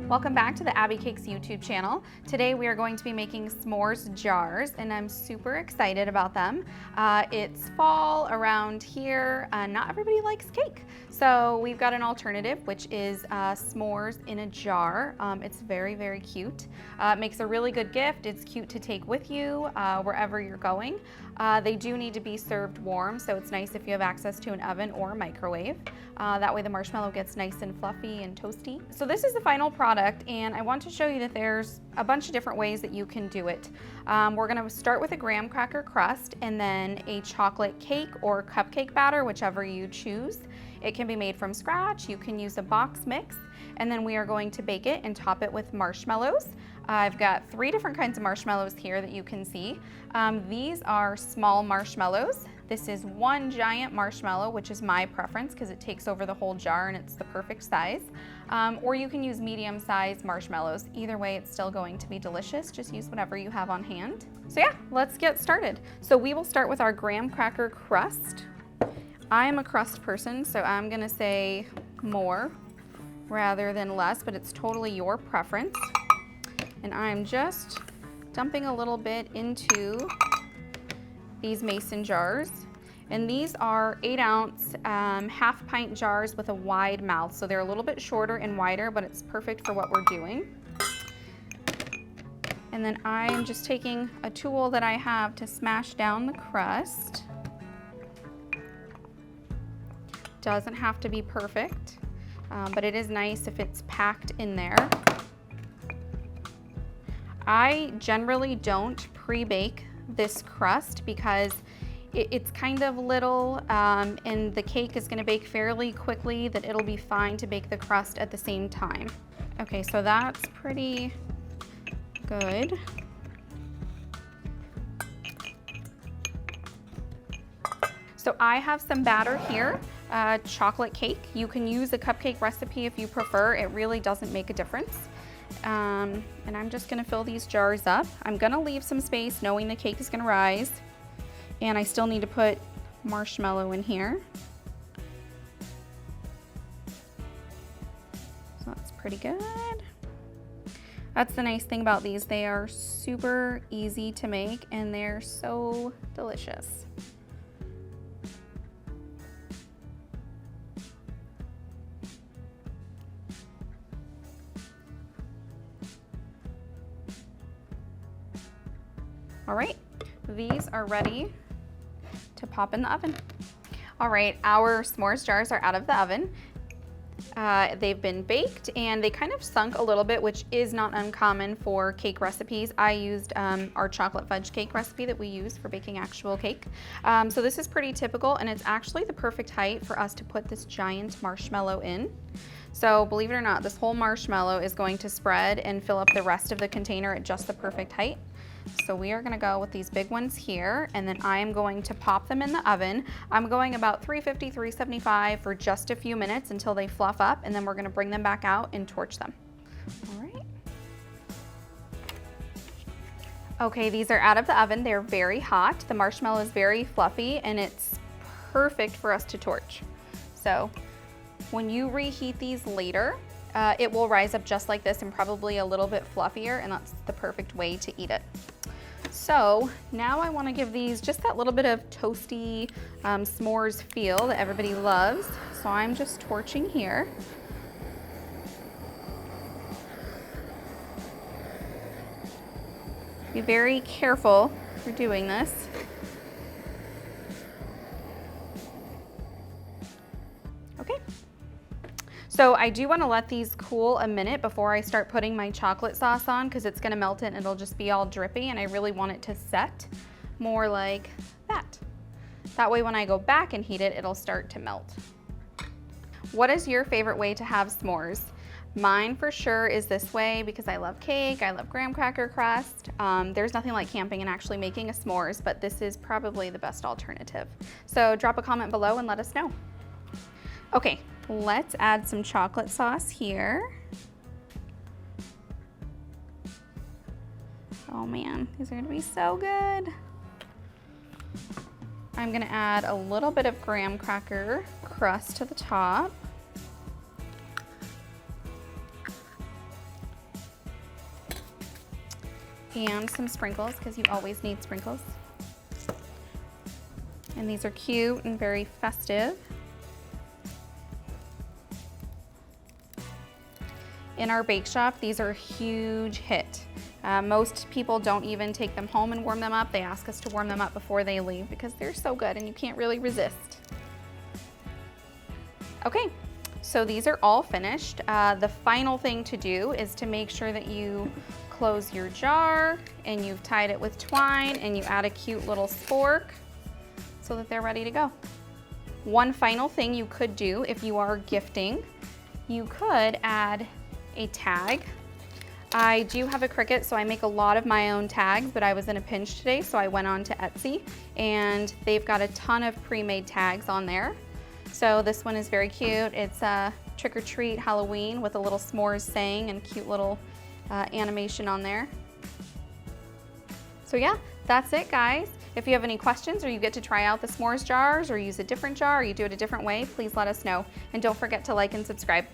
Welcome back to the Abby Cakes YouTube channel. Today we are going to be making s'mores jars and I'm super excited about them. It's fall around here. Not everybody likes cake. So we've got an alternative, which is s'mores in a jar. It's very, very cute. It makes a really good gift. It's cute to take with you wherever you're going. They do need to be served warm, so it's nice if you have access to an oven or a microwave. That way the marshmallow gets nice and fluffy and toasty. So this is the final product, and I want to show you that there's a bunch of different ways that you can do it. We're gonna start with a graham cracker crust and then a chocolate cake or cupcake batter, whichever you choose. It can be made from scratch. You can use a box mix, and then we are going to bake it and top it with marshmallows. I've got 3 different kinds of marshmallows here that you can see. These are small marshmallows. This is 1 giant marshmallow, which is my preference because it takes over the whole jar and it's the perfect size. Or you can use medium-sized marshmallows. Either way, it's still going to be delicious. Just use whatever you have on hand. So yeah, let's get started. So we will start with our graham cracker crust. I am a crust person, so I'm gonna say more rather than less, but it's totally your preference. And I'm just dumping a little bit into these mason jars. And these are 8-ounce half pint jars with a wide mouth. So they're a little bit shorter and wider, but it's perfect for what we're doing. And then I'm just taking a tool that I have to smash down the crust. Doesn't have to be perfect, but it is nice if it's packed in there. I generally don't pre-bake this crust because it's kind of little and the cake is gonna bake fairly quickly, that it'll be fine to bake the crust at the same time. Okay, so that's pretty good. So I have some batter here, chocolate cake. You can use a cupcake recipe if you prefer. It really doesn't make a difference. And I'm just gonna fill these jars up. I'm gonna leave some space knowing the cake is gonna rise. And I still need to put marshmallow in here. So that's pretty good. That's the nice thing about these. They are super easy to make and they're so delicious. All right, these are ready to pop in the oven. All right, our s'mores jars are out of the oven. They've been baked and they kind of sunk a little bit, which is not uncommon for cake recipes. I used our chocolate fudge cake recipe that we use for baking actual cake. So this is pretty typical and it's actually the perfect height for us to put this giant marshmallow in. So believe it or not, this whole marshmallow is going to spread and fill up the rest of the container at just the perfect height. So we are gonna go with these big ones here, and then I am going to pop them in the oven. I'm going about 350, 375 for just a few minutes until they fluff up, and then we're gonna bring them back out and torch them. All right. Okay, these are out of the oven. They're very hot. The marshmallow is very fluffy, and it's perfect for us to torch. So when you reheat these later, it will rise up just like this and probably a little bit fluffier, and that's the perfect way to eat it. So now I want to give these just that little bit of toasty s'mores feel that everybody loves. So I'm just torching here. Be very careful for doing this. Okay. So I do want to let these cool a minute before I start putting my chocolate sauce on because it's going to melt it and it'll just be all drippy, and I really want it to set more like that. That way when I go back and heat it, it'll start to melt. What is your favorite way to have s'mores? Mine for sure is this way because I love cake, I love graham cracker crust. There's nothing like camping and actually making a s'mores, but this is probably the best alternative. So drop a comment below and let us know. Okay. Let's add some chocolate sauce here. Oh man, these are gonna be so good. I'm gonna add a little bit of graham cracker crust to the top. and some sprinkles, because you always need sprinkles. And these are cute and very festive. In our bake shop, these are a huge hit. Most people don't even take them home and warm them up. They ask us to warm them up before they leave because they're so good and you can't really resist. Okay, so these are all finished. The final thing to do is to make sure that you close your jar and you've tied it with twine and you add a cute little spork so that they're ready to go. One final thing you could do if you are gifting, you could add a tag. I do have a Cricut, so I make a lot of my own tags, but I was in a pinch today, so I went on to Etsy, and they've got a ton of pre-made tags on there. So this one is very cute. It's a trick or treat Halloween with a little s'mores saying and cute little animation on there. So yeah, that's it, guys. If you have any questions or you get to try out the s'mores jars or use a different jar or you do it a different way, please let us know. And don't forget to like and subscribe.